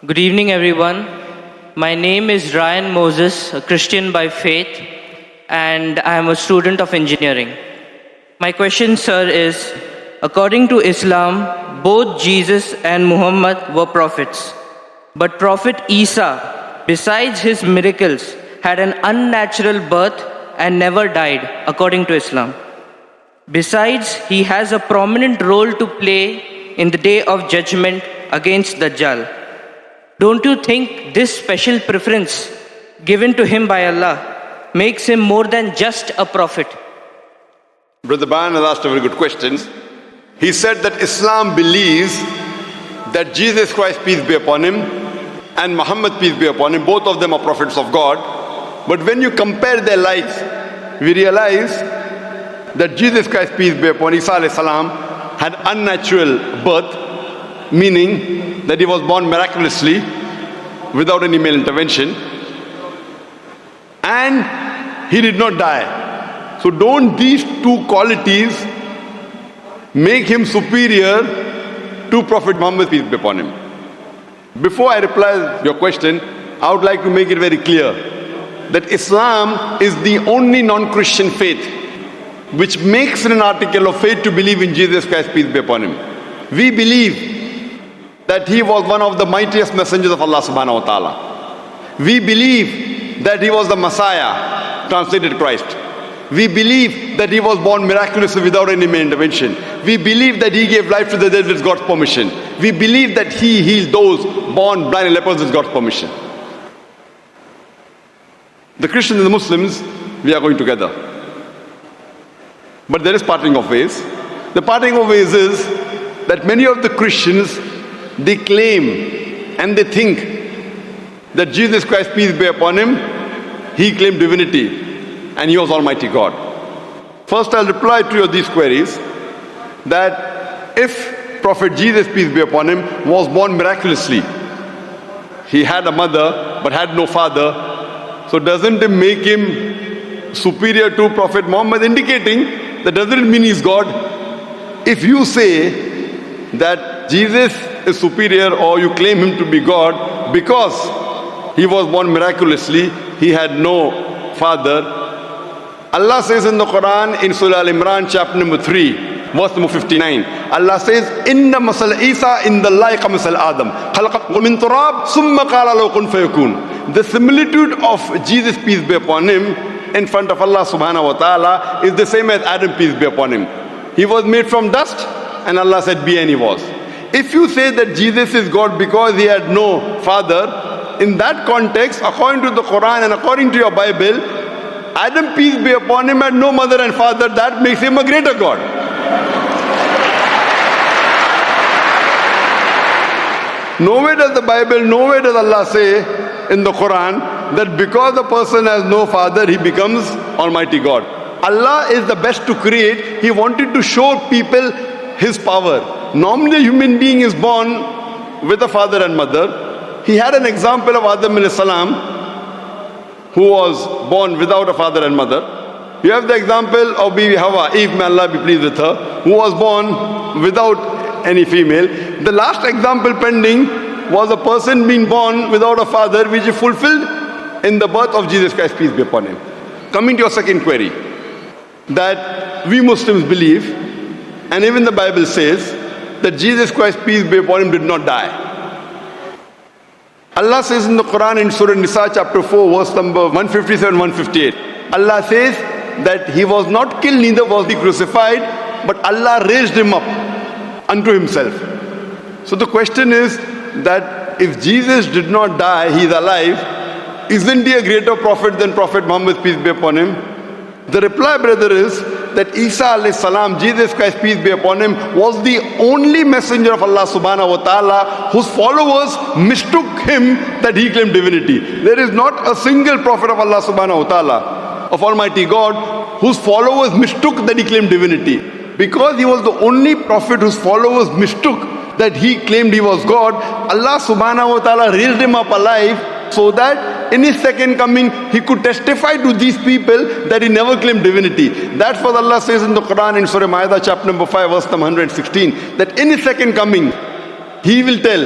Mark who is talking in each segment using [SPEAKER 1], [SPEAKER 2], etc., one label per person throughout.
[SPEAKER 1] Good evening, everyone. My name is Ryan Moses, a Christian by faith, and I am a student of engineering. My question, sir, is according to Islam, both Jesus and Muhammad were prophets. But Prophet Isa, besides his miracles, had an unnatural birth and never died, according to Islam. Besides, he has a prominent role to play in the day of judgment against Dajjal. Don't you think this special preference given to him by Allah makes him more than just a prophet?
[SPEAKER 2] Brother Bayan has asked a very good question. He said that Islam believes that Jesus Christ, peace be upon him, and Muhammad, peace be upon him, both of them are prophets of God. But when you compare their lives, we realize that Jesus Christ, peace be upon Isa alayhi salam, had unnatural birth, meaning that he was born miraculously without any male intervention, and he did not die. So don't these two qualities make him superior to Prophet Muhammad, peace be upon him? Before I reply your question, I would like to make it very clear that Islam is the only non-Christian faith which makes it an article of faith to believe in Jesus Christ, peace be upon him. We believe that he was one of the mightiest messengers of Allah subhanahu wa ta'ala. We believe that he was the Messiah, translated Christ. We believe that he was born miraculously without any male intervention. We believe that he gave life to the dead with God's permission. We believe that he healed those born blind and lepers with God's permission. The Christians and the Muslims, we are going together. But there is parting of ways. The parting of ways is that many of the Christians, they claim and they think that Jesus Christ, peace be upon him, he claimed divinity and he was Almighty God. First, I'll reply to these queries that if Prophet Jesus, peace be upon him, was born miraculously, he had a mother but had no father, so doesn't it make him superior to Prophet Muhammad, indicating that doesn't mean he's God? If you say that Jesus is superior or you claim him to be God because he was born miraculously, he had no father. Allah says in the Quran in Surah Al-Imran chapter number 3 verse number 59, Allah says, Inna masal Isa in the like masal Adam khalaqahu min turab summa qala lahu kun fayakun. The similitude of Jesus, peace be upon him, in front of Allah subhanahu wa ta'ala is the same as Adam, peace be upon him. He was made from dust and Allah said be, and he was. If you say that Jesus is God because he had no father, in that context, according to the Quran and according to your Bible, Adam, peace be upon him, had no mother and father. That makes him a greater God. Nowhere does the Bible, nowhere does Allah say in the Quran that because the person has no father, he becomes Almighty God. Allah is the best to create. He wanted to show people his power. Normally a human being is born with a father and mother. He had an example of Adam alayhi salam, who was born without a father and mother. You have the example of Bibi Hawa, Eve, may Allah be pleased with her, who was born without any female. The last example pending was a person being born without a father, which is fulfilled in the birth of Jesus Christ, peace be upon him. Coming to your second query, that we Muslims believe, and even the Bible says, that Jesus Christ, peace be upon him, did not die. Allah says in the Quran in Surah Nisa chapter 4 verse number 157, 158, Allah says that he was not killed, neither was he crucified, but Allah raised him up unto himself. So the question is that if Jesus did not die, he is alive, isn't he a greater prophet than Prophet Muhammad, peace be upon him? The reply, brother, is that Isa alayhi salam, Jesus Christ, peace be upon him, was the only messenger of Allah subhanahu wa ta'ala whose followers mistook him that he claimed divinity. There is not a single prophet of Allah subhanahu wa ta'ala, of Almighty God, whose followers mistook that he claimed divinity. Because he was the only prophet whose followers mistook that he claimed he was God, Allah subhanahu wa ta'ala raised him up alive so that in his second coming he could testify to these people that he never claimed divinity. That's what Allah says in the Quran in Surah Ma'idah chapter number 5 verse number 116, that in his second coming he will tell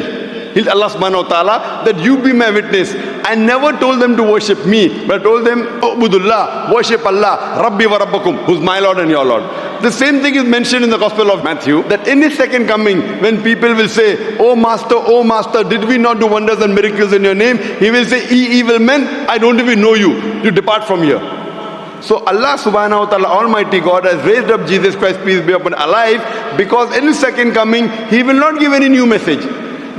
[SPEAKER 2] Allah subhanahu wa ta'ala, that you be my witness. I never told them to worship me, but I told them, Ubudullah, worship Allah, Rabbi wa Rabbakum, who's my Lord and your Lord. The same thing is mentioned in the Gospel of Matthew, that in his second coming, when people will say, oh Master, did we not do wonders and miracles in your name? He will say, ye evil men, I don't even know you. You depart from here. So Allah subhanahu wa ta'ala, Almighty God, has raised up Jesus Christ, peace be upon him, alive, because in his second coming, he will not give any new message.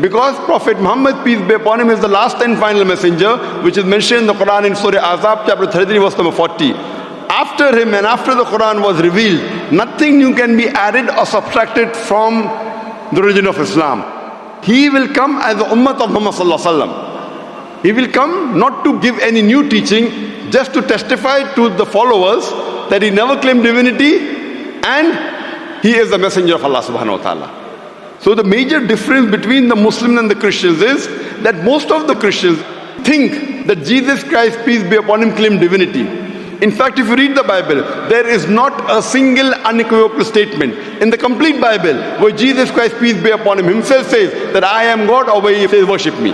[SPEAKER 2] Because Prophet Muhammad, peace be upon him, is the last and final messenger, which is mentioned in the Quran in Surah Azab, chapter 33, verse number 40. After him and after the Quran was revealed, nothing new can be added or subtracted from the religion of Islam. He will come as the ummah of Muhammad sallallahu alaihi wasallam. He will come not to give any new teaching, just to testify to the followers that he never claimed divinity and he is the messenger of Allah subhanahu wa ta'ala. So the major difference between the Muslims and the Christians is that most of the Christians think that Jesus Christ, peace be upon him, claimed divinity. In fact, if you read the Bible, there is not a single unequivocal statement in the complete Bible where Jesus Christ, peace be upon him, himself says that I am God, or where he says worship me.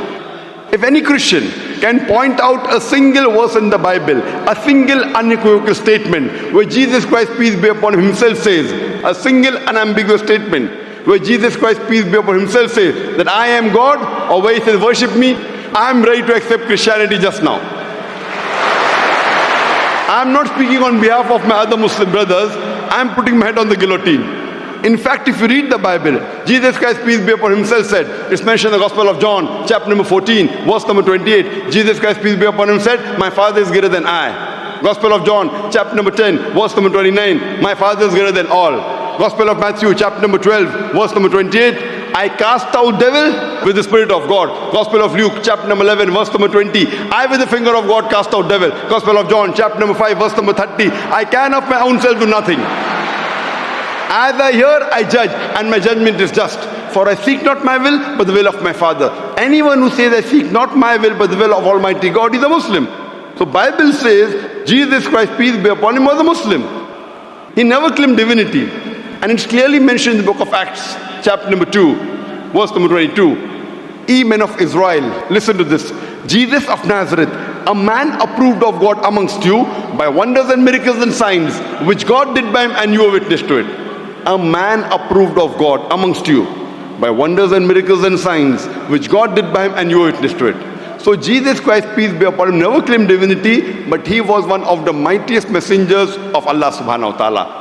[SPEAKER 2] If any Christian can point out a single verse in the Bible, a single unequivocal statement where Jesus Christ, peace be upon him, himself says, a single unambiguous statement where Jesus Christ, peace be upon him, himself says that I am God, or where he says worship me, I am ready to accept Christianity just now. I am not speaking on behalf of my other Muslim brothers. I am putting my head on the guillotine. In fact, if you read the Bible, Jesus Christ, peace be upon him, himself said, it's mentioned in the Gospel of John, chapter number 14, verse number 28. Jesus Christ, peace be upon him, said, my Father is greater than I. Gospel of John, chapter number 10, verse number 29. My Father is greater than all. Gospel of Matthew, chapter number 12, verse number 28. I cast out devil with the Spirit of God. Gospel of Luke, chapter number 11, verse number 20. I with the finger of God cast out devil. Gospel of John, chapter number 5, verse number 30. I can of my own self do nothing. As I hear, I judge, and my judgment is just. For I seek not my will, but the will of my Father. Anyone who says I seek not my will, but the will of Almighty God is a Muslim. So Bible says, Jesus Christ, peace be upon him, was a Muslim. He never claimed divinity. And it's clearly mentioned in the book of Acts, chapter number 2, verse number 22. Ye men of Israel, listen to this. Jesus of Nazareth, a man approved of God amongst you by wonders and miracles and signs, which God did by him, and you are witness to it. A man approved of God amongst you by wonders and miracles and signs, which God did by him, and you are witness to it. So Jesus Christ, peace be upon him, never claimed divinity, but he was one of the mightiest messengers of Allah subhanahu wa ta'ala.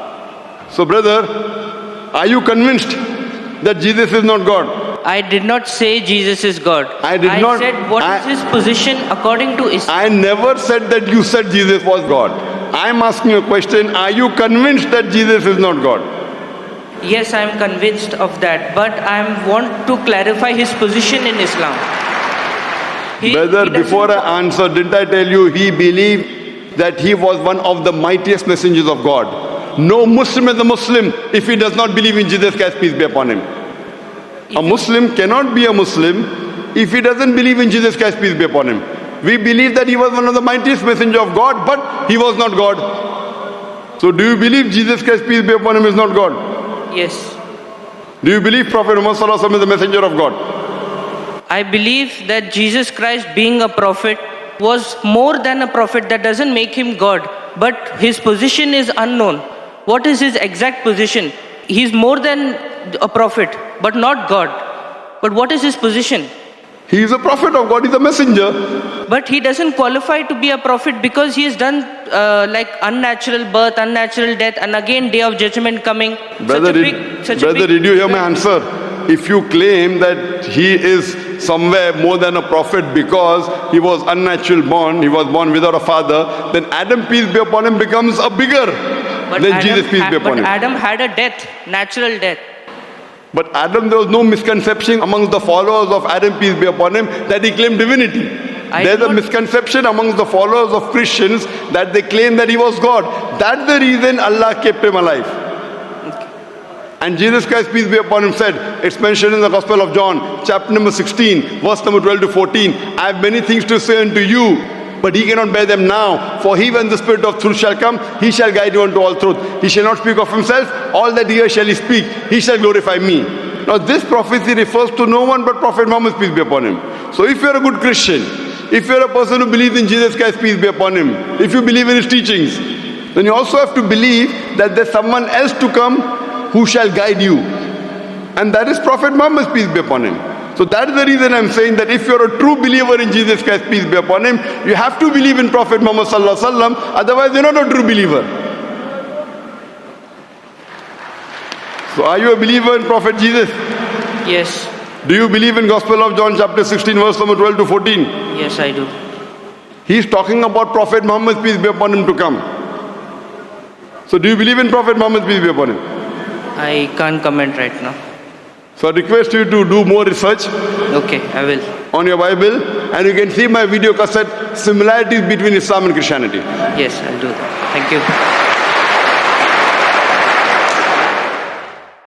[SPEAKER 2] So brother, are you convinced that Jesus is not God?
[SPEAKER 1] I did not say Jesus is God.
[SPEAKER 2] I
[SPEAKER 1] said what is his position according to Islam.
[SPEAKER 2] I never said that you said Jesus was God. I am asking you a question. Are you convinced that Jesus is not God?
[SPEAKER 1] Yes, I am convinced of that, but I want to clarify his position in Islam.
[SPEAKER 2] Brother, before I answer, didn't I tell you he believed that he was one of the mightiest messengers of God? No Muslim is a Muslim if he does not believe in Jesus Christ, peace be upon him. A Muslim cannot be a Muslim if he doesn't believe in Jesus Christ, peace be upon him. We believe that he was one of the mightiest messengers of God, but he was not God. So do you believe Jesus Christ, peace be upon him, is not God?
[SPEAKER 1] Yes.
[SPEAKER 2] Do you believe Prophet Muhammad sallallahu alaihi wasallam is the messenger of God?
[SPEAKER 1] I believe that Jesus Christ, being a prophet, was more than a prophet. That doesn't make him God, but his position is unknown. What is his exact position? He's more than a prophet, but not God. But what is his position?
[SPEAKER 2] He is a prophet of God, he's a messenger.
[SPEAKER 1] But he doesn't qualify to be a prophet because he has done like unnatural birth, unnatural death, and again day of judgment coming.
[SPEAKER 2] Brother, did you hear my answer? If you claim that he is somewhere more than a prophet because he was unnatural born, he was born without a father, then Adam, peace be upon him, becomes a bigger than Jesus, peace be upon him.
[SPEAKER 1] But Adam had a death, natural death.
[SPEAKER 2] But Adam, there was no misconception amongst the followers of Adam, peace be upon him, that he claimed divinity. There's a misconception amongst the followers of Christians that they claim that he was God. That's the reason Allah kept him alive. Okay. And Jesus Christ, peace be upon him, said, it's mentioned in the Gospel of John, chapter number 16, verse number 12 to 14, I have many things to say unto you, but he cannot bear them now. For he, when the Spirit of truth shall come, he shall guide you unto all truth. He shall not speak of himself. All that he hears shall he speak. He shall glorify me. Now this prophecy refers to no one but Prophet Muhammad, peace be upon him. So if you're a good Christian, if you're a person who believes in Jesus Christ, peace be upon him, if you believe in his teachings, then you also have to believe that there's someone else to come who shall guide you. And that is Prophet Muhammad, peace be upon him. So that is the reason I'm saying that if you're a true believer in Jesus Christ, peace be upon him, you have to believe in Prophet Muhammad sallallahu alaihi wasallam, otherwise you're not a true believer. So are you a believer in Prophet Jesus?
[SPEAKER 1] Yes.
[SPEAKER 2] Do you believe in Gospel of John chapter 16 verse number 12 to 14?
[SPEAKER 1] Yes, I do.
[SPEAKER 2] He's talking about Prophet Muhammad, peace be upon him, to come. So do you believe in Prophet Muhammad, peace be upon him?
[SPEAKER 1] I can't comment right now.
[SPEAKER 2] So I request you to do more research
[SPEAKER 1] Okay, I will.
[SPEAKER 2] on your Bible, and you can see my video cassette, Similarities Between Islam and Christianity.
[SPEAKER 1] Yes, I'll do that. Thank you.